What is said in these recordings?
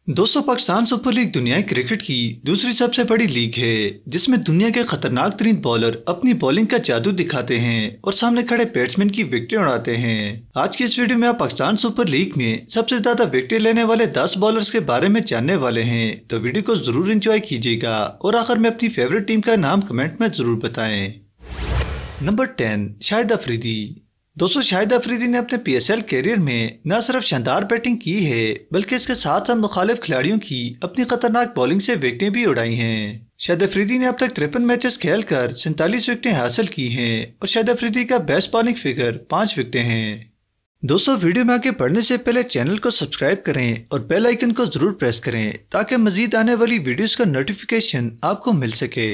दोस्तों, Pakistan super league दुनिया cricket की दूसरी सबसे बड़ी लीग है जिसमें दुनिया के खतरनाक तरीन बॉलर अपनी बॉलिंग का जादू दिखाते हैं और सामने खड़े बैट्समैन की विकेटें उड़ाते हैं। आज की इस वीडियो में आप पाकिस्तान सुपर लीग में सबसे ज्यादा विकेटें लेने वाले 10 बॉलर्स के बारे में जानने वाले हैं, तो वीडियो को जरूर एंजॉय कीजिएगा और आखिर में अपनी फेवरेट टीम का नाम कमेंट में जरूर बताएं। नंबर 10, शाहिद अफरीदी। दोस्तों, शाहिद अफरीदी ने अपने PSL कैरियर में न सिर्फ शानदार बैटिंग की है बल्कि इसके साथ साथ मुखालिफ खिलाड़ियों की अपनी खतरनाक बॉलिंग से विकेटें भी उड़ाई हैं। शाहिद अफरीदी ने अब तक 53 मैचेस खेलकर 47 विकेटें हासिल की हैं और शाहिद अफरीदी का बेस्ट बॉलिंग फिगर 5 विकेटें हैं। दोस्तों, वीडियो में आगे बढ़ने से पहले चैनल को सब्सक्राइब करें और बेल आइकन को जरूर प्रेस करें ताकि मजीद आने वाली वीडियोस का नोटिफिकेशन आपको मिल सके।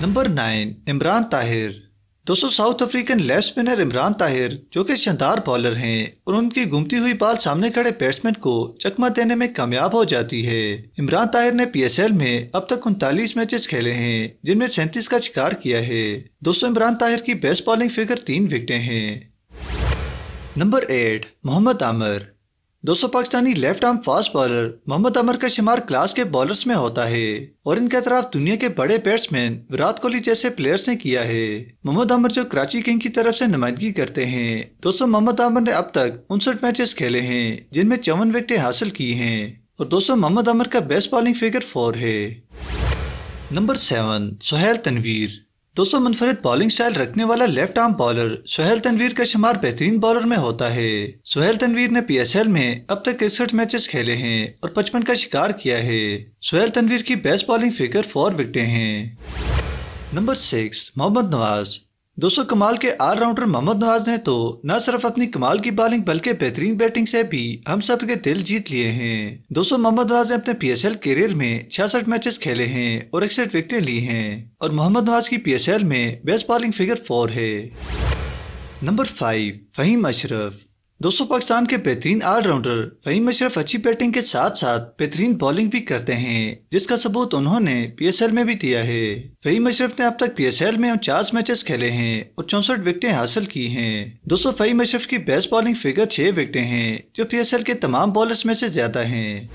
नंबर 9, इमरान ताहिर। दोस्तों, south African left spinner Imran Tahir जो कि शानदार बॉलर हैं और उनकी घूमती हुई बॉल सामने खड़े बैट्समैन को चकमा देने में कामयाब हो जाती है। इमरान ताहिर ने PSL में अब तक 39 मैचेस खेले हैं जिनमें 37 का शिकार किया है। दोस्तों, इमरान ताहिर की बेस्ट बॉलिंग फिगर 3 विकेटें हैं। नंबर 8, मोहम्मद आमिर। दोस्तों, Pakistani left arm fast bowler Mohammad Amir का शुमार क्लास के बॉलर्स में होता है और इनके तरफ दुनिया के बड़े बैट्समैन विराट कोहली जैसे प्लेयर्स ने किया है। मोहम्मद आमिर जो कराची किंग की तरफ से नुमाइंदगी करते हैं। दोस्तों, मोहम्मद आमिर ने अब तक 59 मैचेस खेले हैं जिनमें 54 विकेटें हासिल की हैं और दोस्तों, मोहम्मद आमिर का बेस्ट बॉलिंग फिगर 4 है। नंबर 7, सुहेल तनवीर। दोस्तों, मुनफरिद बॉलिंग स्टाइल रखने वाला left arm bowler Sohail Tanvir का शुमार बेहतरीन बॉलर में होता है। सुहेल तनवीर ने PSL में अब तक 61 मैचेस खेले हैं और 55 का शिकार किया है। सुहेल तनवीर की बेस्ट बॉलिंग फिगर 4 विकेटें हैं। नंबर 6, मोहम्मद नवाज। दोस्तों, कमाल के ऑलराउंडर मोहम्मद नवाज ने तो न सिर्फ अपनी कमाल की बॉलिंग बल्कि बेहतरीन बैटिंग से भी हम सब के दिल जीत लिए हैं। दोस्तों, मोहम्मद नवाज ने अपने PSL कैरियर में 66 मैचेस खेले हैं और 61 विकेटें ली हैं और मोहम्मद नवाज की PSL में बेस्ट बॉलिंग फिगर 4 है। नंबर 5, फहीम अशरफ। दोस्तों, पाकिस्तान के बेहतरीन ऑलराउंडर फहीम अशरफ अच्छी बैटिंग के साथ साथ बेहतरीन बॉलिंग भी करते हैं जिसका सबूत उन्होंने PSL में भी दिया है। फहीम अशरफ ने अब तक PSL में 49 मैचेस खेले हैं और 64 विकेटें हासिल की हैं। दोस्तों, फहीम अशरफ की बेस्ट बॉलिंग फिगर 6 विकेटें हैं जो PSL के तमाम बॉलर्स में से ज्यादा हैं।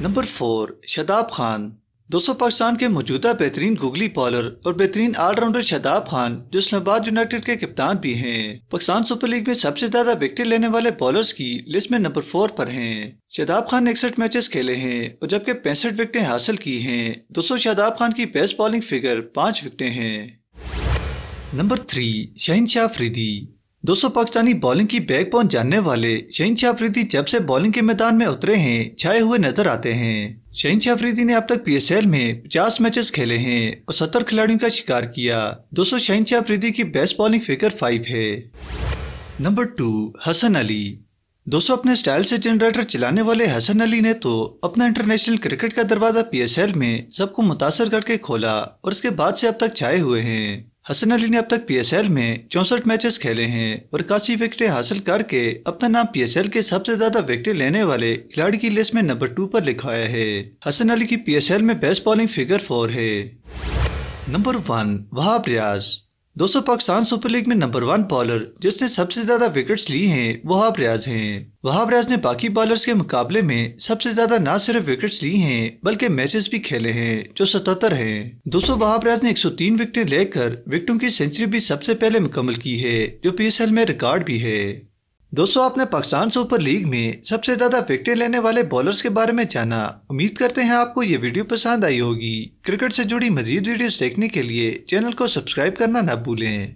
नंबर 4, शादाब खान। दोस्तों, पाकिस्तान के मौजूदा बेहतरीन गूगली बॉलर और बेहतरीन ऑलराउंडर शादाब खान जो इस्लामाबाद यूनाइटेड के कप्तान भी हैं, पाकिस्तान सुपर लीग में सबसे ज्यादा विकेट लेने वाले बॉलर्स की लिस्ट में नंबर 4 पर हैं। शादाब खान ने 61 मैचेस खेले हैं और जबकि 65 विकेटें हासिल की हैं। दोस्तों, शादाब खान की बेस्ट बॉलिंग फिगर 5 विकेटें हैं। नंबर 3, शहीनशाह अफरीदी। दोस्तों, पाकिस्तानी बॉलिंग की बैकबोन जानने वाले शहीनशाह अफरीदी जब से बॉलिंग के मैदान में उतरे हैं छाए हुए नजर आते हैं। शहीनशाह अफरीदी ने अब तक PSL में 50 मैचेस खेले हैं और 70 खिलाड़ियों का शिकार किया। दोस्तों, शहीनशाह अफरीदी की बेस्ट बॉलिंग फिगर 5 है। नंबर 2, हसन अली। दोस्तों, अपने स्टाइल से जनरेटर चलाने वाले हसन अली ने तो अपना इंटरनेशनल क्रिकेट का दरवाजा PSL में सबको मुतासर करके खोला और इसके बाद से अब तक छाए हुए हैं। हसन अली ने अब तक PSL में 64 मैचेस खेले हैं और 81 विकेटें हासिल करके अपना नाम PSL के सबसे ज्यादा विकेटें लेने वाले खिलाड़ी की लिस्ट में नंबर 2 पर लिखवाया है। हसन अली की PSL में बेस्ट बॉलिंग फिगर 4 है। नंबर 1, वहाब रियाज। दोस्तों, पाकिस्तान सुपर लीग में नंबर 1 बॉलर जिसने सबसे ज्यादा विकेट्स ली हैं वो वहाब रियाज हैं। वहाब रियाज ने बाकी बॉलर्स के मुकाबले में सबसे ज्यादा न सिर्फ विकेट्स ली हैं बल्कि मैचेस भी खेले हैं जो 77 हैं। दोस्तों, वहाब रियाज ने 103 विकेटें लेकर विकेटों की सेंचुरी भी सबसे पहले मुकम्मल की है जो PSL में रिकॉर्ड भी है। दोस्तों, आपने पाकिस्तान सुपर लीग में सबसे ज्यादा विकेटें लेने वाले बॉलर्स के बारे में जाना। उम्मीद करते हैं आपको ये वीडियो पसंद आई होगी। क्रिकेट से जुड़ी मजीद वीडियोस देखने के लिए चैनल को सब्सक्राइब करना न भूलें।